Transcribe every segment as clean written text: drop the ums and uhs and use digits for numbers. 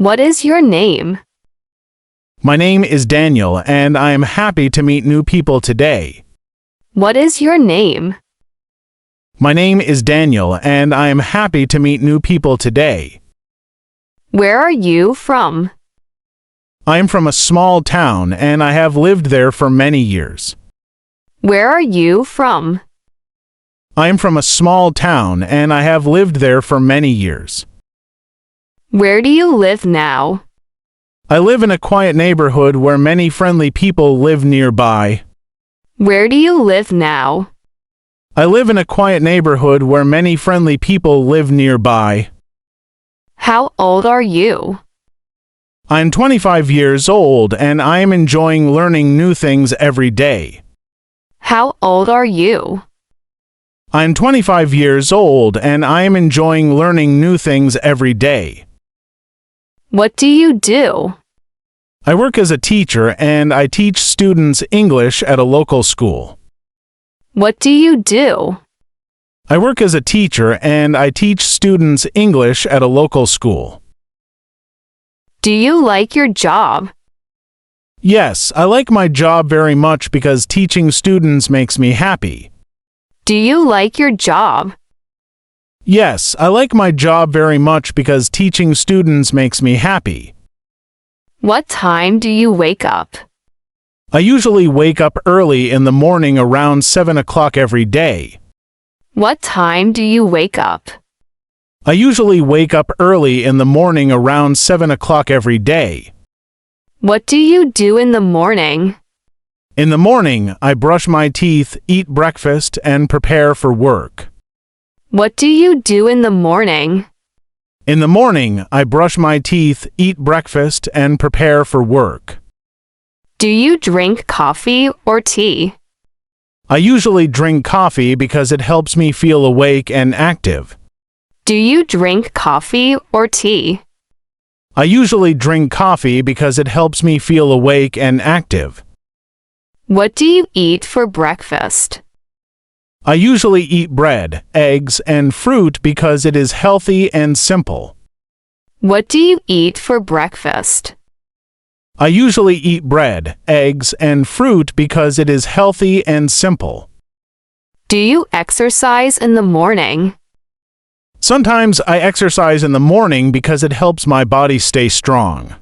What is your name? My name is Daniel, and I am happy to meet new people today. What is your name? My name is Daniel, and I am happy to meet new people today. Where are you from? I am from a small town, and I have lived there for many years. Where are you from? I am from a small town, and I have lived there for many years. Where do you live now? I live in a quiet neighborhood where many friendly people live nearby. Where do you live now? I live in a quiet neighborhood where many friendly people live nearby. How old are you? I'm 25 years old, and I am enjoying learning new things every day. How old are you? I'm 25 years old, and I am enjoying learning new things every day. What do you do? I work as a teacher, and I teach students English at a local school. What do you do? I work as a teacher, and I teach students English at a local school. Do you like your job? Yes, I like my job very much because teaching students makes me happy. Do you like your job? Yes, I like my job very much because teaching students makes me happy. What time do you wake up? I usually wake up early in the morning around 7 o'clock every day. What time do you wake up? I usually wake up early in the morning around 7 o'clock every day. What do you do in the morning? In the morning, I brush my teeth, eat breakfast, and prepare for work. What do you do in the morning? In the morning, I brush my teeth, eat breakfast, and prepare for work. Do you drink coffee or tea? I usually drink coffee because it helps me feel awake and active. Do you drink coffee or tea? I usually drink coffee because it helps me feel awake and active. What do you eat for breakfast? I usually eat bread, eggs, and fruit because it is healthy and simple. What do you eat for breakfast? I usually eat bread, eggs, and fruit because it is healthy and simple. Do you exercise in the morning? Sometimes I exercise in the morning because it helps my body stay strong.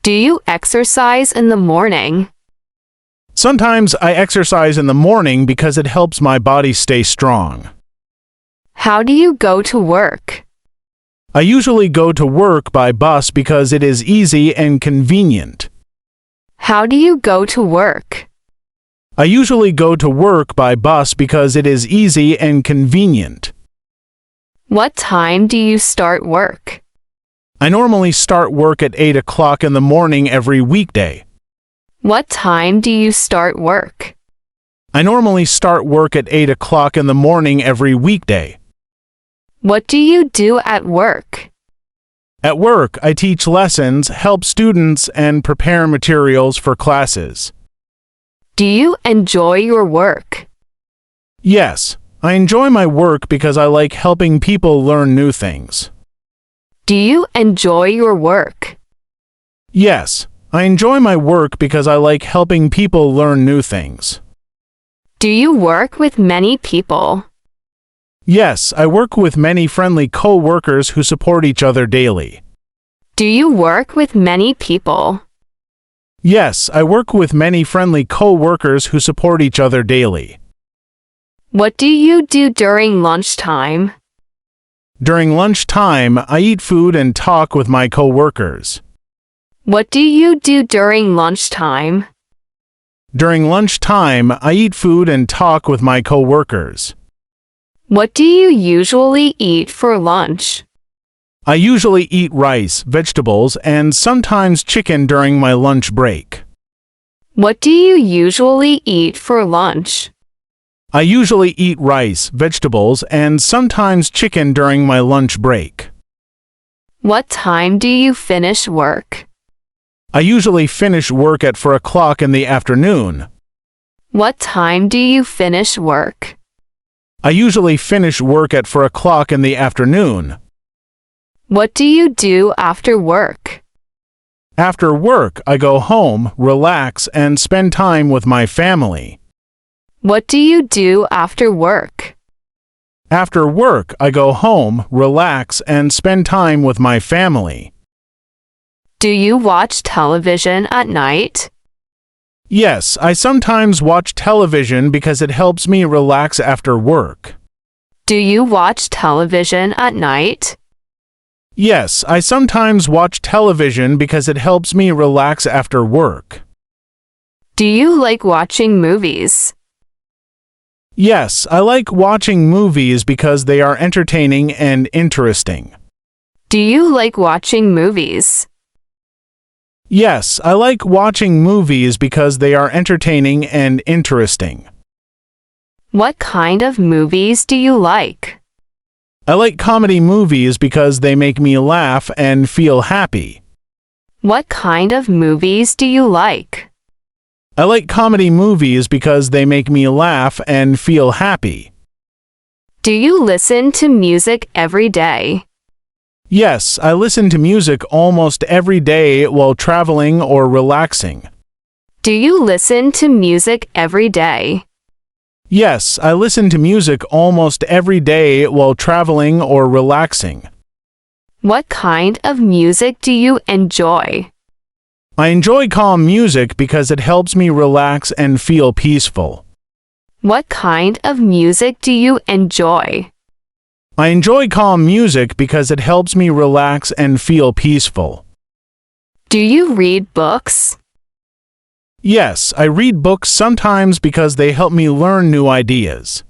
Do you exercise in the morning? Sometimes I exercise in the morning because it helps my body stay strong. How do you go to work? I usually go to work by bus because it is easy and convenient. How do you go to work? I usually go to work by bus because it is easy and convenient. What time do you start work? I normally start work at 8 o'clock in the morning every weekday. What time do you start work? I normally start work at 8 o'clock in the morning every weekday. What do you do at work? At work, I teach lessons, help students, and prepare materials for classes. Do you enjoy your work? Yes, I enjoy my work because I like helping people learn new things. Do you enjoy your work? Yes, I enjoy my work because I like helping people learn new things. Do you work with many people? Yes, I work with many friendly coworkers who support each other daily. Do you work with many people? Yes, I work with many friendly coworkers who support each other daily. What do you do during lunchtime? During lunchtime, I eat food and talk with my coworkers. What do you do during lunchtime? During lunchtime, I eat food and talk with my coworkers. What do you usually eat for lunch? I usually eat rice, vegetables, and sometimes chicken during my lunch break. What do you usually eat for lunch? I usually eat rice, vegetables, and sometimes chicken during my lunch break. What time do you finish work? I usually finish work at 4 o'clock in the afternoon. What time do you finish work? I usually finish work at 4 o'clock in the afternoon. What do you do after work? After work, I go home, relax, and spend time with my family. What do you do after work? After work, I go home, relax, and spend time with my family. Do you watch television at night? Yes, I sometimes watch television because it helps me relax after work. Do you watch television at night? Yes, I sometimes watch television because it helps me relax after work. Do you like watching movies? Yes, I like watching movies because they are entertaining and interesting. Do you like watching movies? Yes, I like watching movies because they are entertaining and interesting. What kind of movies do you like? I like comedy movies because they make me laugh and feel happy. What kind of movies do you like? I like comedy movies because they make me laugh and feel happy. Do you listen to music every day? Yes, I listen to music almost every day while traveling or relaxing. Do you listen to music every day? Yes, I listen to music almost every day while traveling or relaxing. What kind of music do you enjoy? I enjoy calm music because it helps me relax and feel peaceful. What kind of music do you enjoy? I enjoy calm music because it helps me relax and feel peaceful. Do you read books? Yes, I read books sometimes because they help me learn new ideas.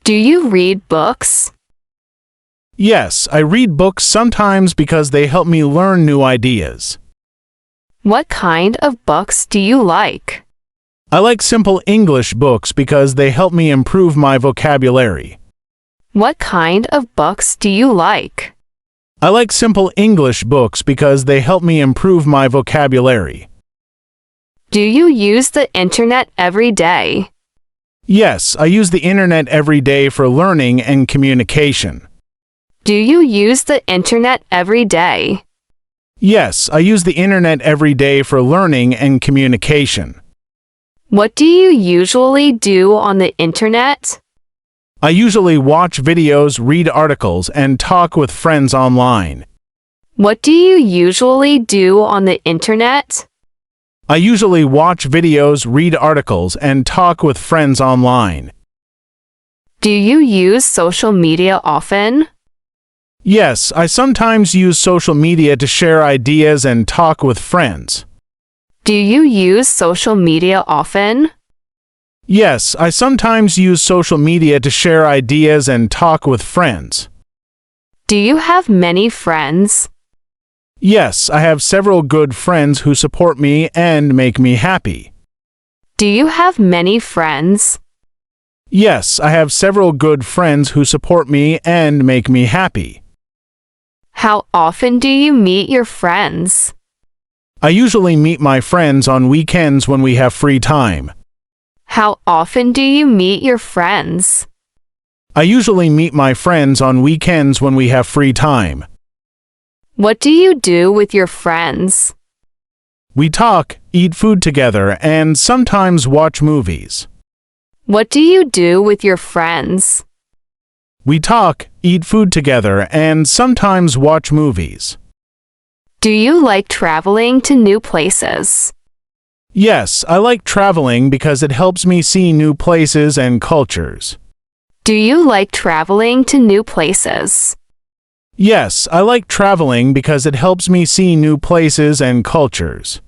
Do you read books? Yes, I read books sometimes because they help me learn new ideas. What kind of books do you like? I like simple English books because they help me improve my vocabulary. What kind of books do you like? I like simple English books because they help me improve my vocabulary. Do you use the internet every day? Yes, I use the internet every day for learning and communication. Do you use the internet every day? Yes, I use the internet every day for learning and communication. What do you usually do on the internet? I usually watch videos, read articles, and talk with friends online. What do you usually do on the internet? I usually watch videos, read articles, and talk with friends online. Do you use social media often? Yes, I sometimes use social media to share ideas and talk with friends. Do you use social media often? Yes, I sometimes use social media to share ideas and talk with friends. Do you have many friends? Yes, I have several good friends who support me and make me happy. Do you have many friends? Yes, I have several good friends who support me and make me happy. How often do you meet your friends? I usually meet my friends on weekends when we have free time. How often do you meet your friends? I usually meet my friends on weekends when we have free time. What do you do with your friends? We talk, eat food together, and sometimes watch movies. What do you do with your friends? We talk, eat food together, and sometimes watch movies. Do you like traveling to new places? Yes, I like traveling because it helps me see new places and cultures. Do you like traveling to new places? Yes, I like traveling because it helps me see new places and cultures.